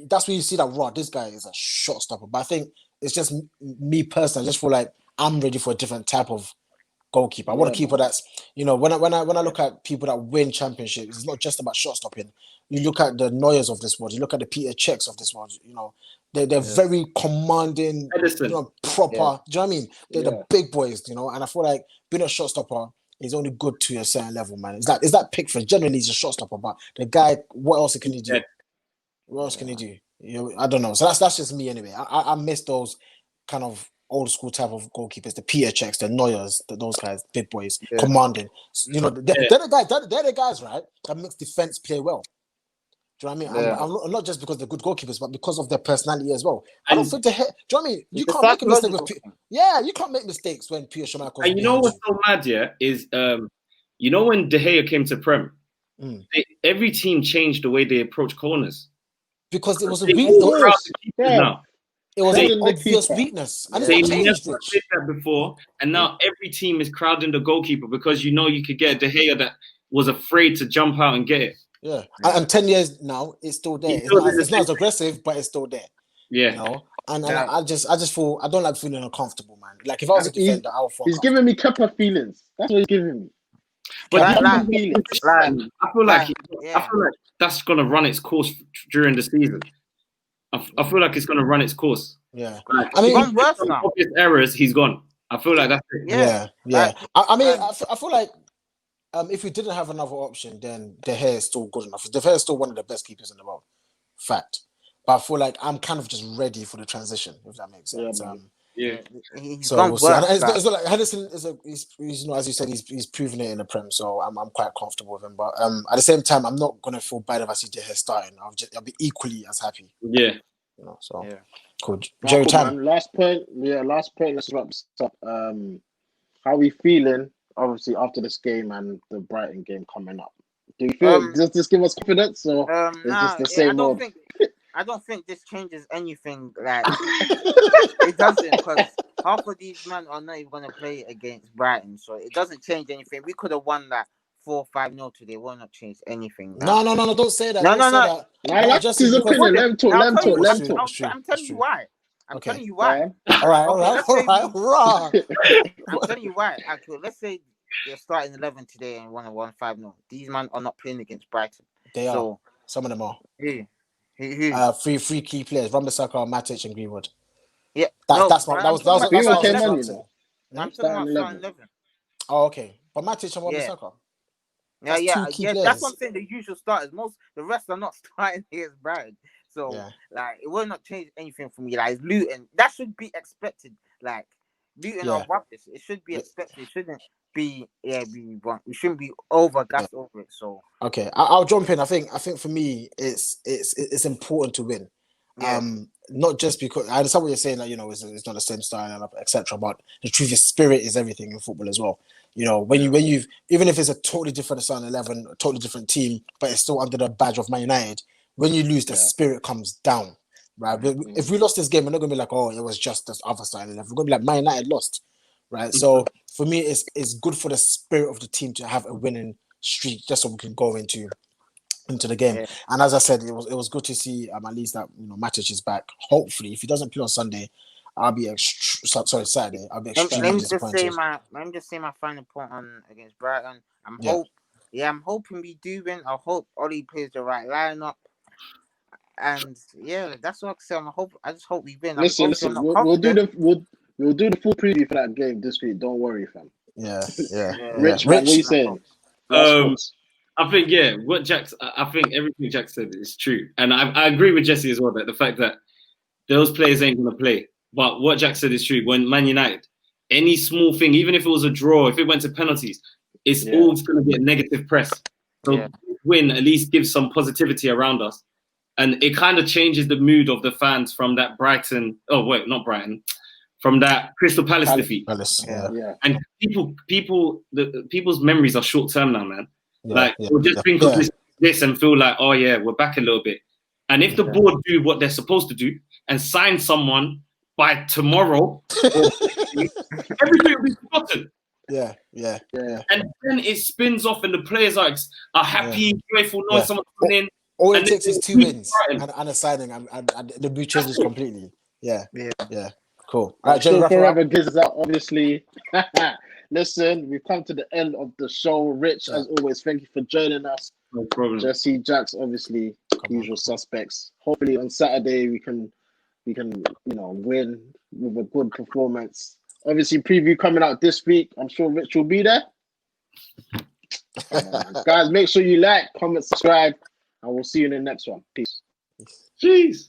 that's when you see that, this guy is a shot stopper. But I think it's just me personally. I just feel like I'm ready for a different type of goalkeeper. I want a keeper that's, you know, when I look at people that win championships, it's not just about shot stopping. You look at the Neuers of this world, you look at the Peter Cechs of this world, you know, they're very commanding, you know, proper. Do you know what I mean? They're the big boys, you know, and I feel like being a shot stopper is only good to a certain level, man. It's that Pickford. Generally, he's a shot stopper, but the guy, what else can he do? What else can he do? You know, I don't know. So that's just me anyway. I miss those kind of old school type of goalkeepers, the Peter Cechs, the Neuers, those guys, big boys, commanding. You know, they're the guys, right, that makes defense play well. Do you know what I mean? Yeah. I'm not just because they're good goalkeepers, but because of their personality as well. I don't think do you know what I mean? You can't make a mistake with you can't make mistakes when Pierre Schmeichel. And you know what's so mad, is you know when De Gea came to Prem, every team changed the way they approach corners because it was a weakness. It was an obvious weakness. And they never did that before, and now every team is crowding the goalkeeper because you know you could get De Gea that was afraid to jump out and get it. Yeah, and 10 years now, it's still there. It's not as aggressive, but it's still there. Yeah, you know. And I just feel I don't like feeling uncomfortable, man. Like if I was a defender, I would feel. He's giving me Kepa feelings. That's what he's giving me. But I feel like that's gonna run its course during the season. I feel like it's gonna run its course. Yeah, like, I mean, worse now. Obvious errors, he's gone. I feel like that's it. Yeah. I mean, I feel like. If we didn't have another option, then De Gea is still good enough. De Gea is still one of the best keepers in the world. Fact. But I feel like I'm kind of just ready for the transition, if that makes sense. So we'll see. And it's like Henderson he's you know, as you said, he's proven it in the Prem, so I'm quite comfortable with him. But at the same time, I'm not gonna feel bad if I see De Gea starting. I'll be equally as happy. Yeah. You know, so cool. Jerry Tam. Last point. Let's wrap this up. How are we feeling? Obviously, after this game and the Brighton game coming up, do you feel does this give us confidence, or is this the same? I don't think this changes anything. Like it doesn't, because half of these men are not even going to play against Brighton, so it doesn't change anything. We could have won that 4-5-0 today. Will not change anything. No, don't say that. No. I just his opinion. Let him talk. I'm telling you why. I'm telling you why. All right. I'm telling you why. Actually, let's say they're starting 11 today and won 5-0. These men are not playing against Brighton. They are. Some of them are. Three key players: Wan-Bissaka, Matic, and Greenwood. Yeah, that was Greenwood came on. I'm talking about 11. Oh, okay. But Matic and Wan-Bissaka. Yeah. That's what I'm saying. The usual starters. The rest are not starting against Brighton. So, like, it will not change anything for me. Like, Luton, that should be expected. Like, Luton are rubbish. It should be expected. It shouldn't be, we shouldn't be gassed over it. So, okay, I'll jump in. I think for me, it's important to win. Yeah. Not just because I understand what you're saying, that you know it's not the same style, etc. But the truth is, spirit is everything in football as well. You know, when you've even if it's a totally different starting 11, a totally different team, but it's still under the badge of Man United. When you lose, the spirit comes down, right? If we lost this game, we're not gonna be like, oh, it was just this other side. We're gonna be like, Man United lost, right? So for me, it's good for the spirit of the team to have a winning streak, just so we can go into the game. Yeah. And as I said, it was good to see at least that Matic is back. Hopefully, if he doesn't play on Sunday, Saturday. I'll be extremely disappointed. Let me just say my final point on against Brighton. I'm hoping we do win. I hope Ollie plays the right lineup. And that's what I say. I just hope we win. Listen. We'll do the full preview for that game this week. Don't worry, fam. Yeah. Rich, what are you saying? I think I think everything Jack said is true, and I agree with Jesse as well that the fact that those players ain't gonna play. But what Jack said is true. When Man United, any small thing, even if it was a draw, if it went to penalties, it's always gonna get negative press. So win at least gives some positivity around us. And it kind of changes the mood of the fans from that from that Crystal Palace defeat. And people's memories are short term now, man. We'll just think of this and feel like, oh yeah, we're back a little bit. And if the board do what they're supposed to do and sign someone by tomorrow, everything will be forgotten. Yeah. And then it spins off, and the players are happy, joyful, knowing someone's coming in. All it takes is 2 wins and a signing, and the mood changes completely. Yeah. Cool. Right, still forever gives that, obviously. Listen, we've come to the end of the show. Rich, as always, thank you for joining us. No problem. Jesse, Jax, obviously, usual suspects. Hopefully on Saturday we can win with a good performance. Obviously, preview coming out this week. I'm sure Rich will be there. Guys, make sure you like, comment, subscribe, and we'll see you in the next one. Peace. Jeez.